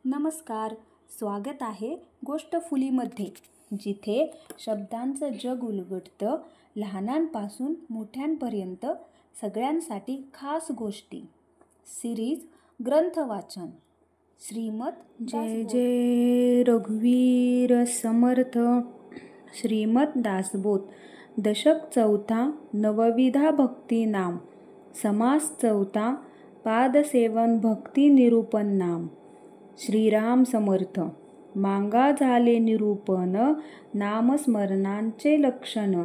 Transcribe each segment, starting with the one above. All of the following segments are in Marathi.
नमस्कार. स्वागत आहे गोष्ट फुलीमध्ये, जिथे शब्दांचं जग उलगडतं. लहानांपासून मोठ्यांपर्यंत सगळ्यांसाठी खास गोष्टी. सिरीज ग्रंथ वाचन. श्रीमद जय जय रघुवीर समर्थ. श्रीमद दासबोध. दशक चौथा. नवविधा भक्ती नाम. समास चौथा. पादसेवन भक्ती निरूपण नाम. श्रीराम समर्थ. मांगा झाले निरूपण नामस्मरणांचे लक्षण.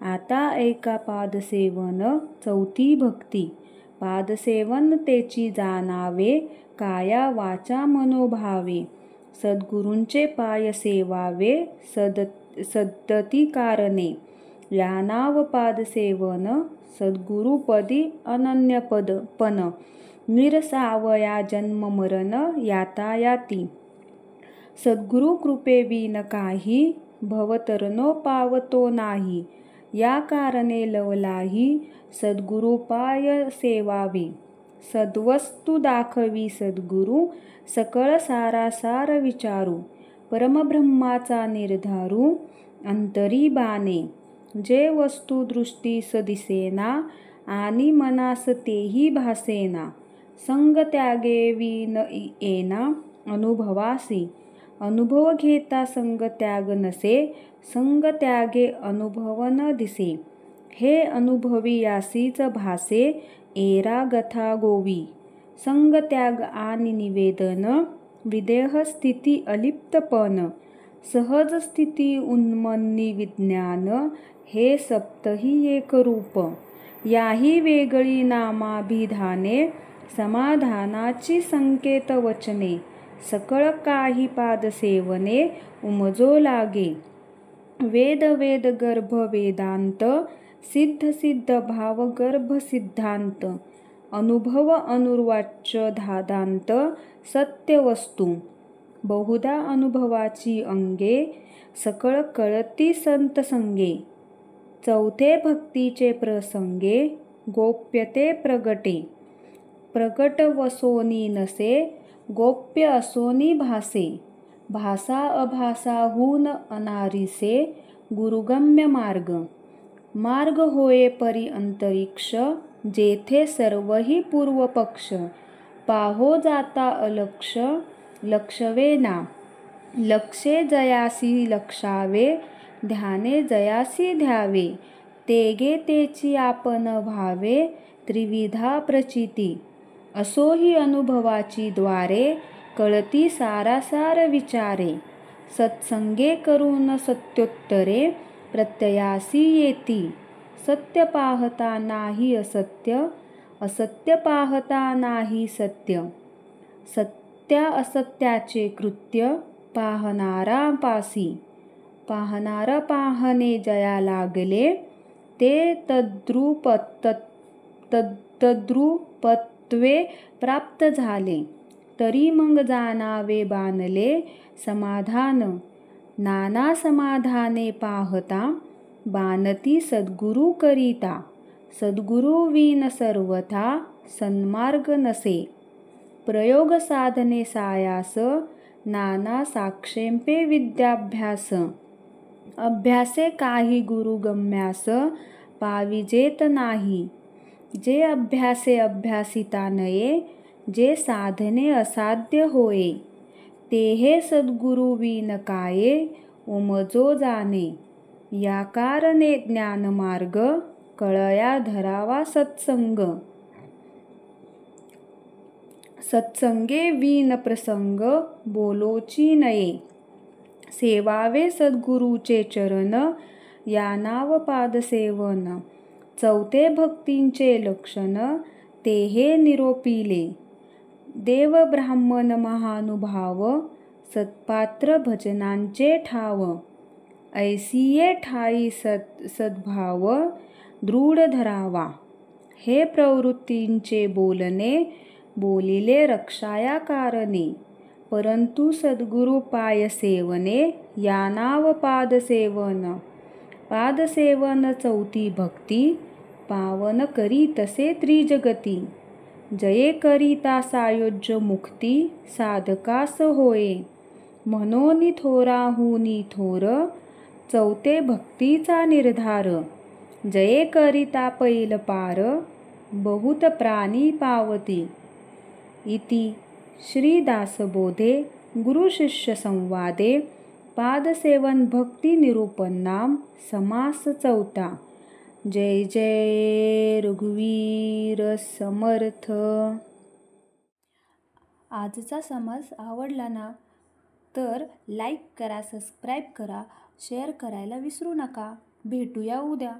आता ऐका पादसेवन चौथी भक्ती. पादसेवन तेची जाणावे काया वाचा मनोभावे. सद्गुरूंचे पाय सेवावे सद्गती कारणे. या नाव पादसेवन सद्गुरुपदी अनन्यपण. निरसावया जन्म मरण यातायाती. सद्गुरु कृपेविन काही भवतरणो पावतो नाही. या कारणे लवलाही सद्गुरुपाय सेवावे. सद्वस्तु दाखवी सद्गुरु सकळ सारासार विचारू. परमब्रह्माचा निर्धारू अंतरी बाणे. जे वस्तू दृष्टीस दिसेना आणि मनास तेही भासेना. संग त्यागे विन येना अनुभवासी. अनुभव घेता संग त्याग नसे. संग त्यागे अनुभव न दिसे. हे अनुभवी यासीच भासे एरा गथा गोवी. संग त्याग आणि निवेदन विदेह स्थिती अलिप्तपण. सहज स्थिती उन्मनी विज्ञान हे सप्तही एक रूप. याही वेगळी नामाभिधाने समाधानाची संकेत वचने. सकळ काही पादसेवने उमजो लागे. वेद वेद गर्भ वेदांत सिद्ध सिद्ध भाव गर्भ सिद्धांत. अनुभव अनुर्वाच्य धादांत सत्य वस्तू. बहुधा अनुभवाची अंगे सकळ कळती संत संगे. चौथे भक्तीचे प्रसंगे गोप्यते प्रगटे. प्रगट वसोनी नसे गोप्य असोनी भासे. भासा अभासाहून अनारिसे गुरुगम्य मार्ग. मार्ग होय परी अंतरिक्ष जेथे सर्वही पूर्वपक्ष. पाहो जाता अलक्ष लक्षवेना. लक्षे जयासी लक्षावे ध्याने जयासी ध्यावे. तेगे तेची आपण भावे त्रिविधा प्रचिती. असोही अनुभवाची द्वारे कळती सारासार विचारे. सत्संगे करून सत्योत्तरे प्रत्ययासी येती. सत्य पाहता नाही असत्य असत्य पाहता नाही सत्य. सत्या असत्याचे कृत्य पाहणारा पासी. पाहणारा पाहणे जया लागले ते तद्रुपत्वे प्राप्त झाले. तरी मग जाणावे बाणले समाधान. नाना समाधाने पाहता बाणती सद्गुरु करिता. सद्गुरु विन सर्वथा सन्मार्ग नसे. प्रयोग साधने सायास नाना साक्षेंपे विद्याभ्यास. अभ्यासे काही गुरुगम्यास पाविजेत नाही. जे अभ्यासे अभ्यासिता नये. जे साधने असाध्य होये. ते हे सद्गुरु विन काये उमजो जाणे. या कारणे ज्ञानमार्ग कळया धरावा सत्संग. सत्संगे विन प्रसंग बोलोची नये. सेवावे सद्गुरूचे चरण या नाव पादसेवन. चौथे भक्तींचे लक्षण ते हे निरोपिले. देव ब्राह्मण महानुभाव सत्पात्र भजनांचे ठाव. ऐसिये ठाई सद्भाव दृढ धरावा. हे प्रवृत्तींचे बोलणे बोलिले रक्षाया कारणे. परंतु सद्गुरु पाय सेवने या नाव पादसेवन. पादसेवन चौथी भक्ती पावन करी तसे त्रिजगती. जये करिता सायोज्य मुक्ती साधकास होये. म्हणून थोराहुनी थोर चौथे भक्तीचा निर्धार. जये करिता पैल पार बहुत प्राणी पावती. इति श्री दासबोधे गुरुशिष्य संवादे पादसेवन भक्ती निरूपण नाम समास चौथा. जय जय रघुवीर समर्थ. आजचा समास आवडला ना तर लाईक करा, सबस्क्राईब करा, शेअर करायला विसरू नका. भेटूया उद्या.